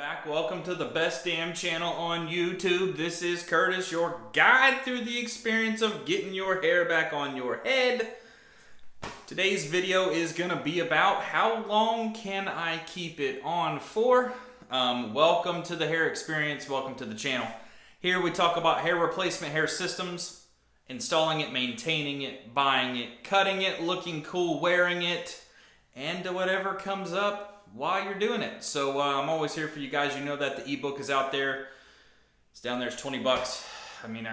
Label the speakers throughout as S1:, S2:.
S1: back. Welcome to the best damn channel on YouTube. This is Curtis, your guide through the experience of getting your hair back on your head. Today's video is gonna be about how long can I keep it on for. Welcome to the hair experience. Welcome to the channel. Here we talk about hair replacement, hair systems, installing it, maintaining it, buying it, cutting it, looking cool, wearing it, and whatever comes up while you're doing it. So I'm always here for you guys. You know that the ebook is out there. It's down there. It's 20 bucks. I mean,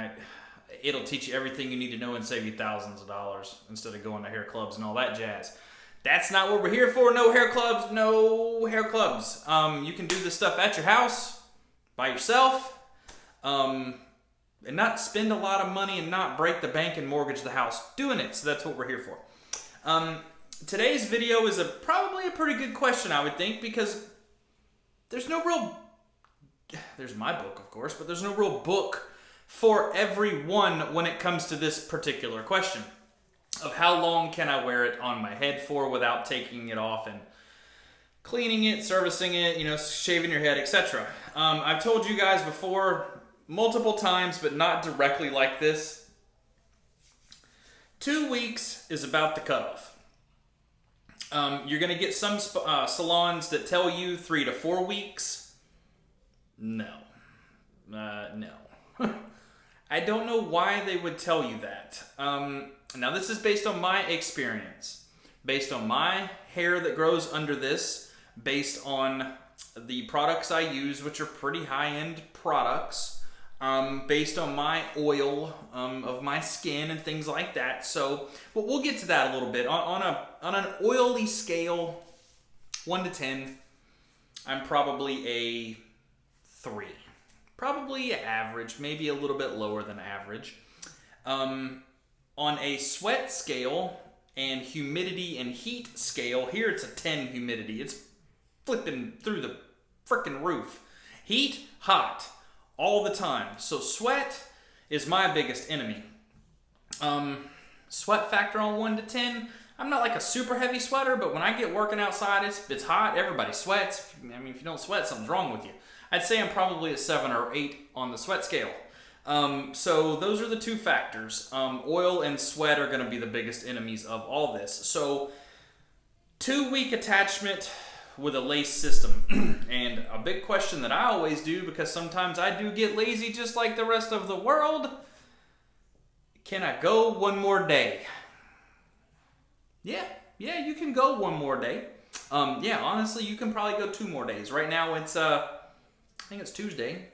S1: it'll teach you everything you need to know and save you thousands of dollars instead of going to hair clubs and all that jazz. That's not what we're here for. No hair clubs. No hair clubs. You can do this stuff at your house by yourself and not spend a lot of money and not break the bank and mortgage the house doing it. So that's what we're here for. Today's video is probably a pretty good question, I would think, because there's my book, of course, but there's no real book for everyone when it comes to this particular question of how long can I wear it on my head for without taking it off and cleaning it, servicing it, shaving your head, etc. I've told you guys before multiple times, but not directly like this. 2 weeks is about the cutoff. You're going to get some salons that tell you 3 to 4 weeks. No. No. I don't know why they would tell you that. Now, this is based on my experience, based on my hair that grows under this, based on the products I use, which are pretty high-end products, based on my oil of my skin and things like that. So, but we'll get to that a little bit. On an oily scale, 1 to 10, I'm probably a 3. Probably average, maybe a little bit lower than average. On a sweat scale and humidity and heat scale, here it's a 10 humidity. It's flipping through the frickin' roof. Heat, hot. All the time. So sweat is my biggest enemy. Sweat factor on 1 to 10. I'm not like a super heavy sweater, but when I get working outside, it's hot. Everybody sweats. I mean, if you don't sweat, something's wrong with you. I'd say I'm probably a 7 or 8 on the sweat scale. So those are the two factors. Oil and sweat are going to be the biggest enemies of all this. So 2-week attachment with a lace system. And a big question that I always do, because sometimes I do get lazy just like the rest of the world, can I go one more day? Yeah, you can go one more day. Yeah, honestly, you can probably go 2 more days. Right now it's, I think it's Tuesday,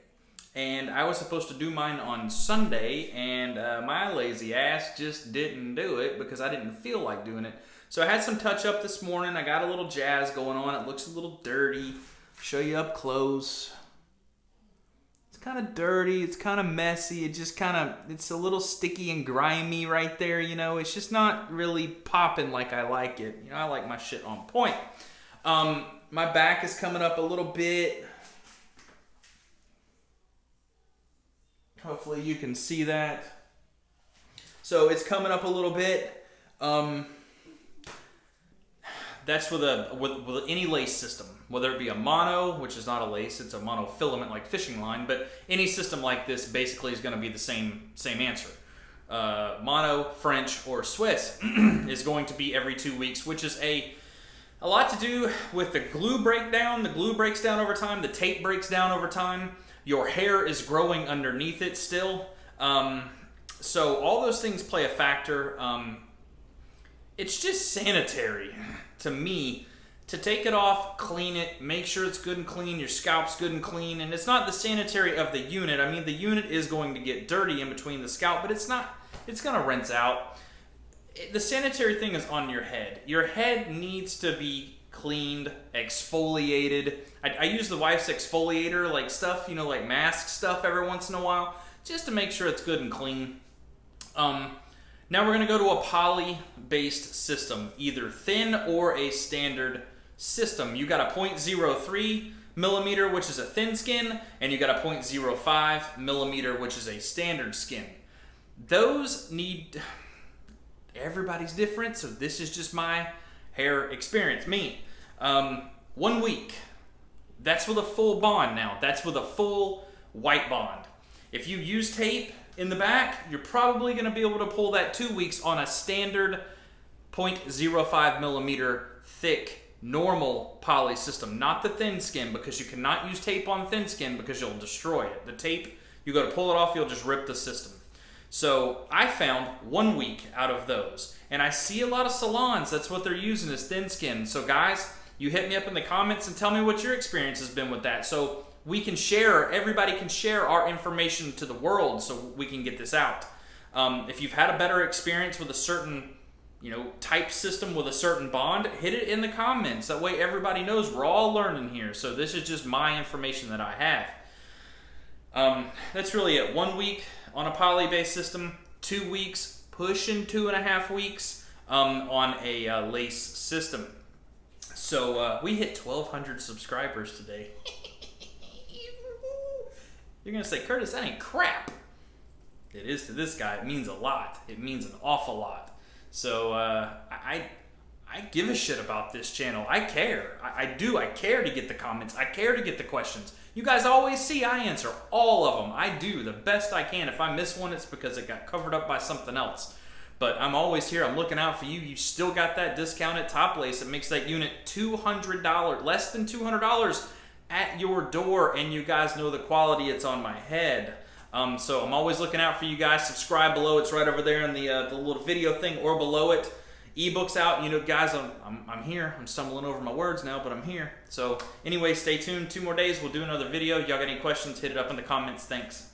S1: and I was supposed to do mine on Sunday, and my lazy ass just didn't do it because I didn't feel like doing it. So I had some touch up this morning. I got a little jazz going on. It looks a little dirty. Show you up close. It's kind of dirty. It's kind of messy. It's a little sticky and grimy right there. It's just not really popping like I like it. I like my shit on point. My back is coming up a little bit. Hopefully you can see that. So it's coming up a little bit. That's with any lace system, whether it be a mono, which is not a lace, it's a monofilament like fishing line, but any system like this basically is going to be the same answer. Mono, French, or Swiss is going to be every 2 weeks, which is a lot to do with the glue breakdown. The glue breaks down over time, the tape breaks down over time, your hair is growing underneath it still. So all those things play a factor. It's just sanitary to me to take it off, clean it, make sure it's good and clean, your scalp's good and clean, and it's not the sanitary of the unit. I mean, the unit is going to get dirty in between the scalp, but it's going to rinse out. The sanitary thing is on your head. Your head needs to be cleaned, exfoliated. I use the wife's exfoliator like stuff, like mask stuff every once in a while, just to make sure it's good and clean. Now we're going to go to a poly-based system, either thin or a standard system. You got a 0.03 millimeter, which is a thin skin, and you got a 0.05 millimeter, which is a standard skin. Those everybody's different, so this is just my hair experience. Me, 1 week. That's with a full bond now. That's with a full white bond. If you use tape in the back, you're probably going to be able to pull that 2 weeks on a standard 0.05 millimeter thick normal poly system, not the thin skin, because you cannot use tape on thin skin because you'll destroy it. The tape, you go to pull it off, you'll just rip the system. So I found 1 week out of those, and I see a lot of salons, that's what they're using is thin skin. So guys, you hit me up in the comments and tell me what your experience has been with that, so we can share, everybody can share our information to the world so we can get this out. If you've had a better experience with a certain type system with a certain bond, hit it in the comments. That way everybody knows we're all learning here. So this is just my information that I have. That's really it. 1 week on a poly-based system, 2 weeks, pushing 2.5 weeks on a lace system. So we hit 1,200 subscribers today. You're going to say, Curtis, that ain't crap. It is to this guy. It means a lot. It means an awful lot. So I give a shit about this channel. I care. I do. I care to get the comments. I care to get the questions. You guys always see I answer all of them. I do the best I can. If I miss one, it's because it got covered up by something else. But I'm always here. I'm looking out for you. You still got that discounted top lace. It makes that unit $200, less than $200 at your door, and you guys know the quality. It's on my head. So I'm always looking out for you guys. Subscribe below. It's right over there in the little video thing, or below it. Ebook's out. Guys, I'm here. I'm stumbling over my words now, but I'm here. So anyway, stay tuned. 2 more days. We'll do another video. Y'all got any questions, hit it up in the comments. Thanks.